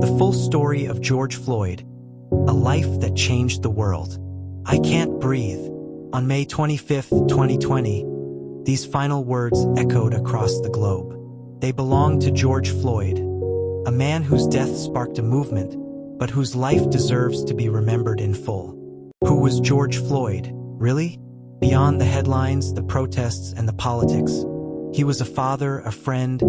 The full story of George Floyd, a life that changed the world. I can't breathe. On May 25, 2020, these final words echoed across the globe. They belong to George Floyd, a man whose death sparked a movement, but whose life deserves to be remembered in full. Who was George Floyd, really? Beyond the headlines, the protests, and the politics, he was a father, a friend,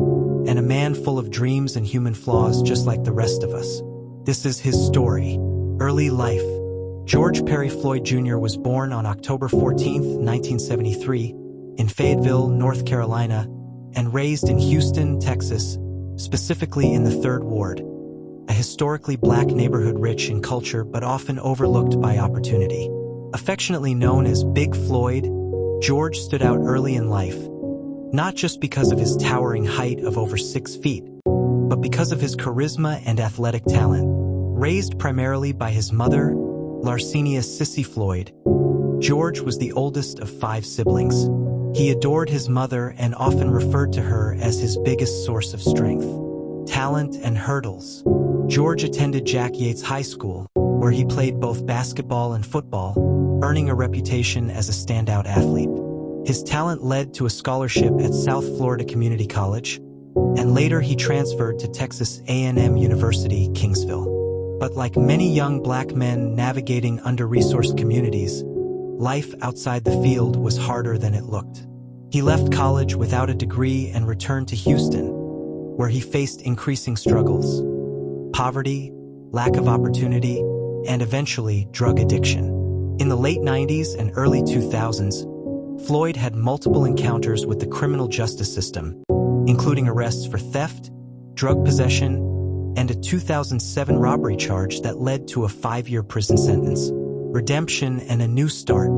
and a man full of dreams and human flaws just like the rest of us. This is his story. Early life. George Perry Floyd Jr. was born on October 14, 1973, in Fayetteville, North Carolina, and raised in Houston, Texas, specifically in the 3rd Ward, a historically black neighborhood rich in culture but often overlooked by opportunity. Affectionately known as Big Floyd, George stood out early in life, not just because of his towering height of over 6 feet, but because of his charisma and athletic talent. Raised primarily by his mother, Larcenia Sissy Floyd, George was the oldest of 5 siblings. He adored his mother and often referred to her as his biggest source of strength. Talent and hurdles. George attended Jack Yates High School, where he played both basketball and football, earning a reputation as a standout athlete. His talent led to a scholarship at South Florida Community College, and later he transferred to Texas A&M University, Kingsville. But like many young black men navigating under-resourced communities, life outside the field was harder than it looked. He left college without a degree and returned to Houston, where he faced increasing struggles: poverty, lack of opportunity, and eventually drug addiction. In the late 90s and early 2000s, Floyd had multiple encounters with the criminal justice system, including arrests for theft, drug possession, and a 2007 robbery charge that led to a 5-year prison sentence. Redemption and a new start.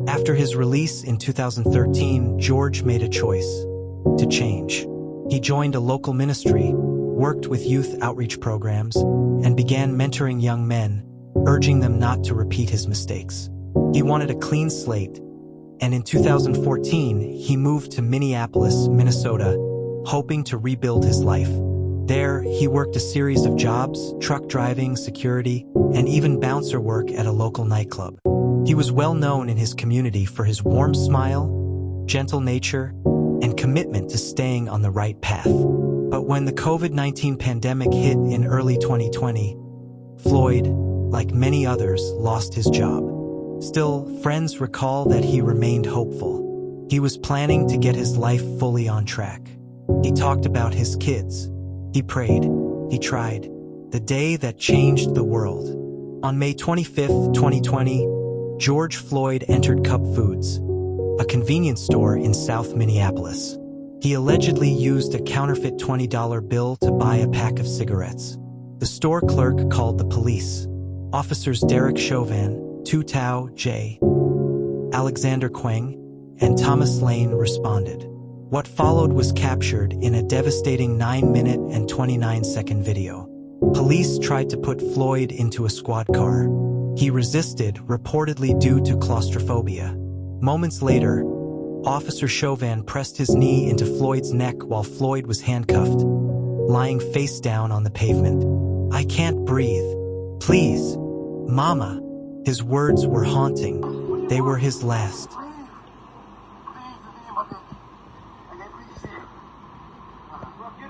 After his release in 2013, George made a choice to change. He joined a local ministry, worked with youth outreach programs, and began mentoring young men, urging them not to repeat his mistakes. He wanted a clean slate, and in 2014, he moved to Minneapolis, Minnesota, hoping to rebuild his life. There, he worked a series of jobs, truck driving, security, and even bouncer work at a local nightclub. He was well known in his community for his warm smile, gentle nature, and commitment to staying on the right path. But when the COVID-19 pandemic hit in early 2020, Floyd, like many others, lost his job. Still, friends recall that he remained hopeful. He was planning to get his life fully on track. He talked about his kids. He prayed. He tried. The day that changed the world. On May 25, 2020, George Floyd entered Cub Foods, a convenience store in South Minneapolis. He allegedly used a counterfeit $20 bill to buy a pack of cigarettes. The store clerk called the police. Officers Derek Chauvin, Tu Tao J, Alexander Quang, and Thomas Lane responded. What followed was captured in a devastating 9-minute and 29-second video. Police tried to put Floyd into a squad car. He resisted, reportedly due to claustrophobia. Moments later, Officer Chauvin pressed his knee into Floyd's neck while Floyd was handcuffed, lying face down on the pavement. "I can't breathe. Please, Mama." His words were haunting. They were his last. Get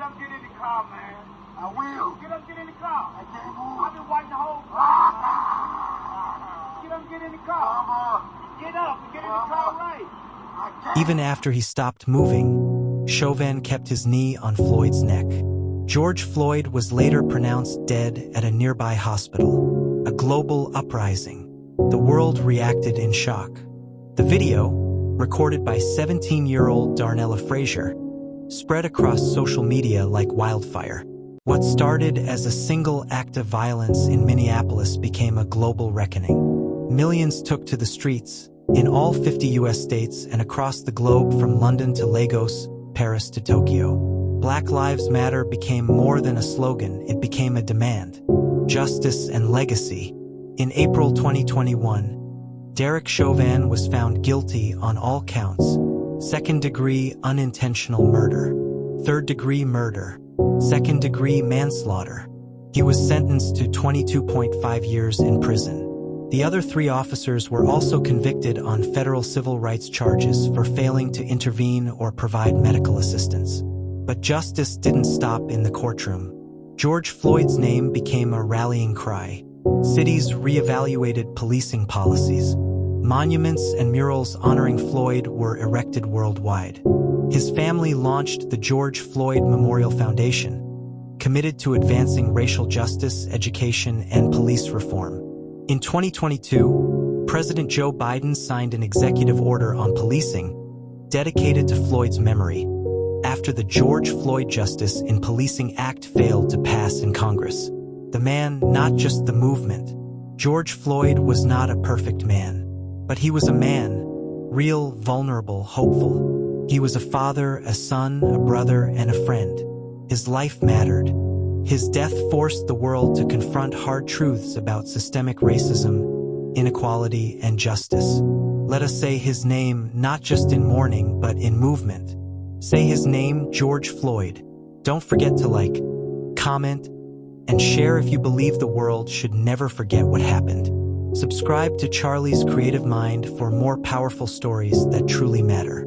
up, get in the car, man. I will. Get up, get in the car. I can't move. I've been waiting the whole time. Get up, get in the car. Mama. Get up and get in the car right. Even after he stopped moving, Chauvin kept his knee on Floyd's neck. George Floyd was later pronounced dead at a nearby hospital. A global uprising. The world reacted in shock. The video, recorded by 17-year-old Darnella Frazier, spread across social media like wildfire. What started as a single act of violence in Minneapolis became a global reckoning. Millions took to the streets, in all 50 U.S. states and across the globe from London to Lagos, Paris to Tokyo. Black Lives Matter became more than a slogan, it became a demand. Justice and legacy. In April 2021, Derek Chauvin was found guilty on all counts: second-degree unintentional murder, third-degree murder, second-degree manslaughter, He was sentenced to 22.5 years in prison. The other 3 officers were also convicted on federal civil rights charges for failing to intervene or provide medical assistance. But justice didn't stop in the courtroom. George Floyd's name became a rallying cry. Cities reevaluated policing policies. Monuments and murals honoring Floyd were erected worldwide. His family launched the George Floyd Memorial Foundation, committed to advancing racial justice, education, and police reform. In 2022, President Joe Biden signed an executive order on policing dedicated to Floyd's memory, after the George Floyd Justice in Policing Act failed to pass in Congress. The man, not just the movement. George Floyd was not a perfect man, but he was a man, real, vulnerable, hopeful. He was a father, a son, a brother, and a friend. His life mattered. His death forced the world to confront hard truths about systemic racism, inequality, and justice. Let us say his name not just in mourning, but in movement. Say his name, George Floyd. Don't forget to like, comment, and share if you believe the world should never forget what happened. Subscribe to Charly's Creative Mind for more powerful stories that truly matter.